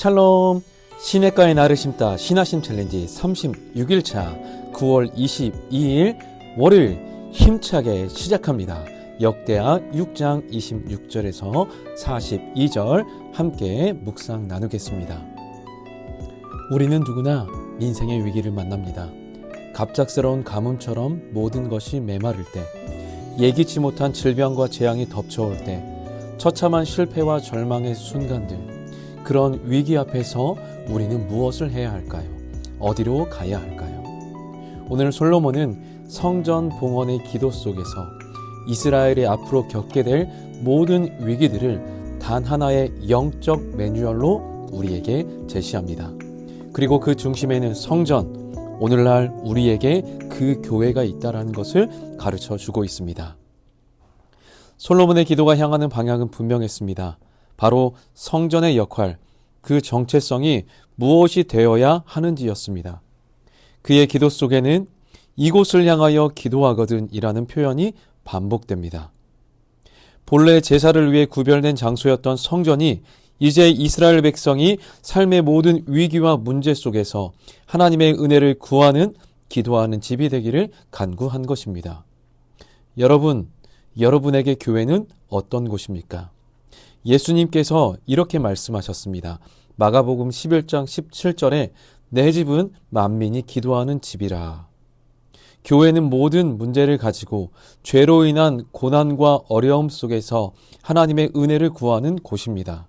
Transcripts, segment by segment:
샬롬, 시냇가에 나를 심다 신하심 챌린지 36일차 9월 22일 월요일 힘차게 시작합니다. 역대하 6장 26절에서 42절 함께 묵상 나누겠습니다. 우리는 누구나 인생의 위기를 만납니다. 갑작스러운 가뭄처럼 모든 것이 메마를 때, 예기치 못한 질병과 재앙이 덮쳐올 때, 처참한 실패와 절망의 순간들, 그런 위기 앞에서 우리는 무엇을 해야 할까요? 어디로 가야 할까요? 오늘 솔로몬은 성전 봉헌의 기도 속에서 이스라엘이 앞으로 겪게 될 모든 위기들을 단 하나의 영적 매뉴얼로 우리에게 제시합니다. 그리고 그 중심에는 성전, 오늘날 우리에게 그 교회가 있다는 것을 가르쳐 주고 있습니다. 솔로몬의 기도가 향하는 방향은 분명했습니다. 바로 성전의 역할, 그 정체성이 무엇이 되어야 하는지였습니다. 그의 기도 속에는 이곳을 향하여 기도하거든 이라는 표현이 반복됩니다. 본래 제사를 위해 구별된 장소였던 성전이 이제 이스라엘 백성이 삶의 모든 위기와 문제 속에서 하나님의 은혜를 구하는 기도하는 집이 되기를 간구한 것입니다. 여러분에게 교회는 어떤 곳입니까? 예수님께서 이렇게 말씀하셨습니다. 마가복음 11장 17절에 내 집은 만민이 기도하는 집이라. 교회는 모든 문제를 가지고 죄로 인한 고난과 어려움 속에서 하나님의 은혜를 구하는 곳입니다.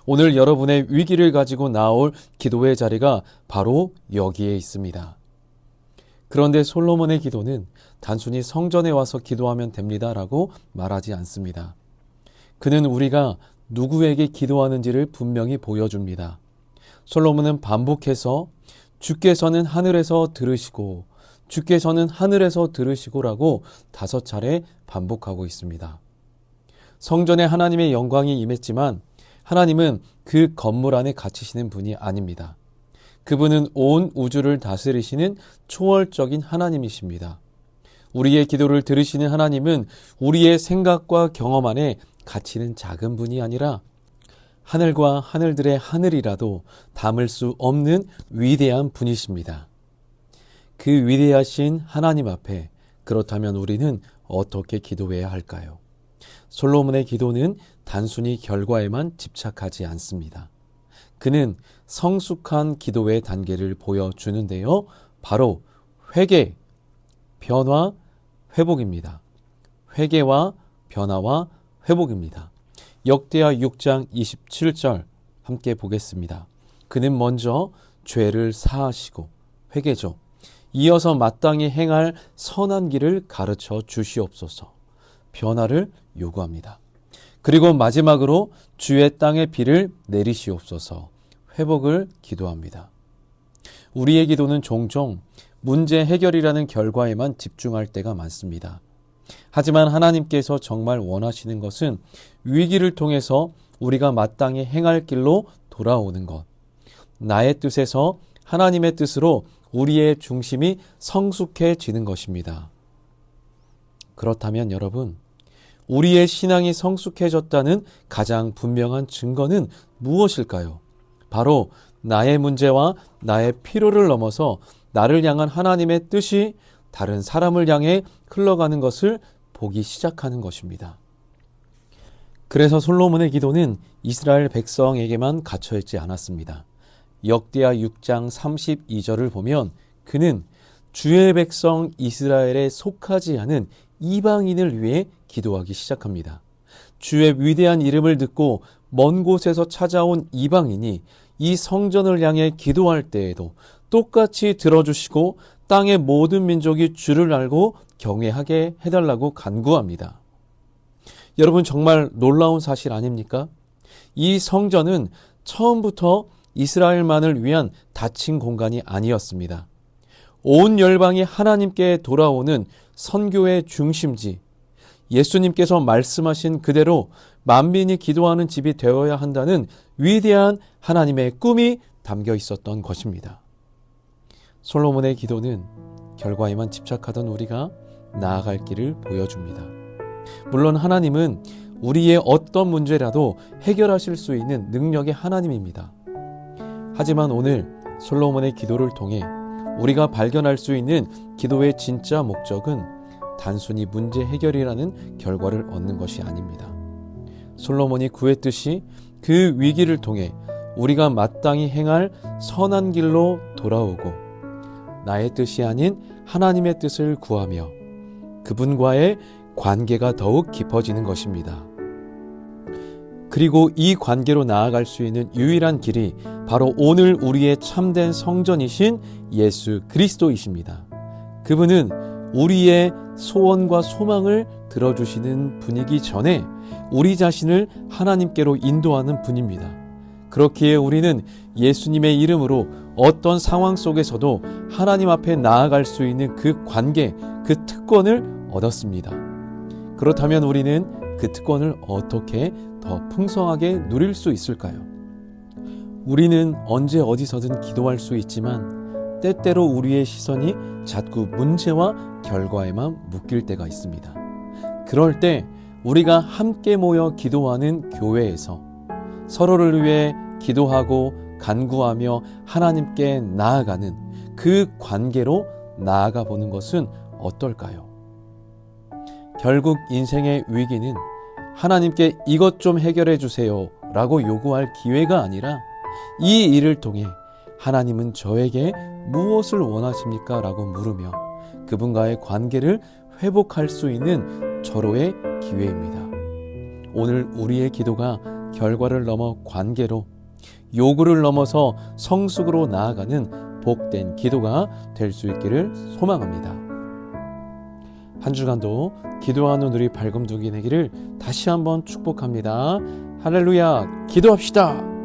오늘 여러분의 위기를 가지고 나올 기도의 자리가 바로 여기에 있습니다. 그런데 솔로몬의 기도는 단순히 성전에 와서 기도하면 됩니다라고 말하지 않습니다. 그는 우리가 누구에게 기도하는지를 분명히 보여줍니다. 솔로몬은 반복해서 주께서는 하늘에서 들으시고 주께서는 하늘에서 들으시고라고 5차례 반복하고 있습니다. 성전에 하나님의 영광이 임했지만 하나님은 그 건물 안에 갇히시는 분이 아닙니다. 그분은 온 우주를 다스리시는 초월적인 하나님이십니다. 우리의 기도를 들으시는 하나님은 우리의 생각과 경험 안에 갇히는 작은 분이 아니라 하늘과 하늘들의 하늘이라도 담을 수 없는 위대한 분이십니다. 그 위대하신 하나님 앞에 그렇다면 우리는 어떻게 기도해야 할까요? 솔로몬의 기도는 단순히 결과에만 집착하지 않습니다. 그는 성숙한 기도의 단계를 보여주는데요. 바로 회개, 변화, 회복입니다. 회개와 변화와 회복입니다. 역대하 6장 27절 함께 보겠습니다. 그는 먼저 죄를 사하시고 회개죠. 이어서 마땅히 행할 선한 길을 가르쳐 주시옵소서. 변화를 요구합니다. 그리고 마지막으로 주의 땅에 비를 내리시옵소서. 회복을 기도합니다. 우리의 기도는 종종 문제 해결이라는 결과에만 집중할 때가 많습니다. 하지만 하나님께서 정말 원하시는 것은 위기를 통해서 우리가 마땅히 행할 길로 돌아오는 것. 나의 뜻에서 하나님의 뜻으로 우리의 중심이 성숙해지는 것입니다. 그렇다면 여러분, 우리의 신앙이 성숙해졌다는 가장 분명한 증거는 무엇일까요? 바로 나의 문제와 나의 필요를 넘어서 나를 향한 하나님의 뜻이 다른 사람을 향해 흘러가는 것을 보기 시작하는 것입니다. 그래서 솔로몬의 기도는 이스라엘 백성에게만 갇혀있지 않았습니다. 역대하 6장 32절을 보면 그는 주의 백성 이스라엘에 속하지 않은 이방인을 위해 기도하기 시작합니다. 주의 위대한 이름을 듣고 먼 곳에서 찾아온 이방인이 이 성전을 향해 기도할 때에도 똑같이 들어주시고 땅의 모든 민족이 주를 알고 경외하게 해달라고 간구합니다. 여러분, 정말 놀라운 사실 아닙니까? 이 성전은 처음부터 이스라엘만을 위한 닫힌 공간이 아니었습니다. 온 열방이 하나님께 돌아오는 선교의 중심지, 예수님께서 말씀하신 그대로 만민이 기도하는 집이 되어야 한다는 위대한 하나님의 꿈이 담겨 있었던 것입니다. 솔로몬의 기도는 결과에만 집착하던 우리가 나아갈 길을 보여줍니다. 물론 하나님은 우리의 어떤 문제라도 해결하실 수 있는 능력의 하나님입니다. 하지만 오늘 솔로몬의 기도를 통해 우리가 발견할 수 있는 기도의 진짜 목적은 단순히 문제 해결이라는 결과를 얻는 것이 아닙니다. 솔로몬이 구했듯이 그 위기를 통해 우리가 마땅히 행할 선한 길로 돌아오고 나의 뜻이 아닌 하나님의 뜻을 구하며 그분과의 관계가 더욱 깊어지는 것입니다. 그리고 이 관계로 나아갈 수 있는 유일한 길이 바로 오늘 우리의 참된 성전이신 예수 그리스도이십니다. 그분은 우리의 소원과 소망을 들어주시는 분이기 전에 우리 자신을 하나님께로 인도하는 분입니다. 그렇기에 우리는 예수님의 이름으로 어떤 상황 속에서도 하나님 앞에 나아갈 수 있는 그 관계, 그 특권을 얻었습니다. 그렇다면 우리는 그 특권을 어떻게 더 풍성하게 누릴 수 있을까요? 우리는 언제 어디서든 기도할 수 있지만 때때로 우리의 시선이 자꾸 문제와 결과에만 묶일 때가 있습니다. 그럴 때 우리가 함께 모여 기도하는 교회에서 서로를 위해 기도하고 간구하며 하나님께 나아가는 그 관계로 나아가 보는 것은 어떨까요? 결국 인생의 위기는 하나님께 이것 좀 해결해 주세요 라고 요구할 기회가 아니라 이 일을 통해 하나님은 저에게 무엇을 원하십니까? 라고 물으며 그분과의 관계를 회복할 수 있는 절호의 기회입니다. 오늘 우리의 기도가 결과를 넘어 관계로, 요구를 넘어서 성숙으로 나아가는 복된 기도가 될 수 있기를 소망합니다. 한 주간도 기도하는 우리 발금둥이 되기를 다시 한번 축복합니다. 할렐루야, 기도합시다.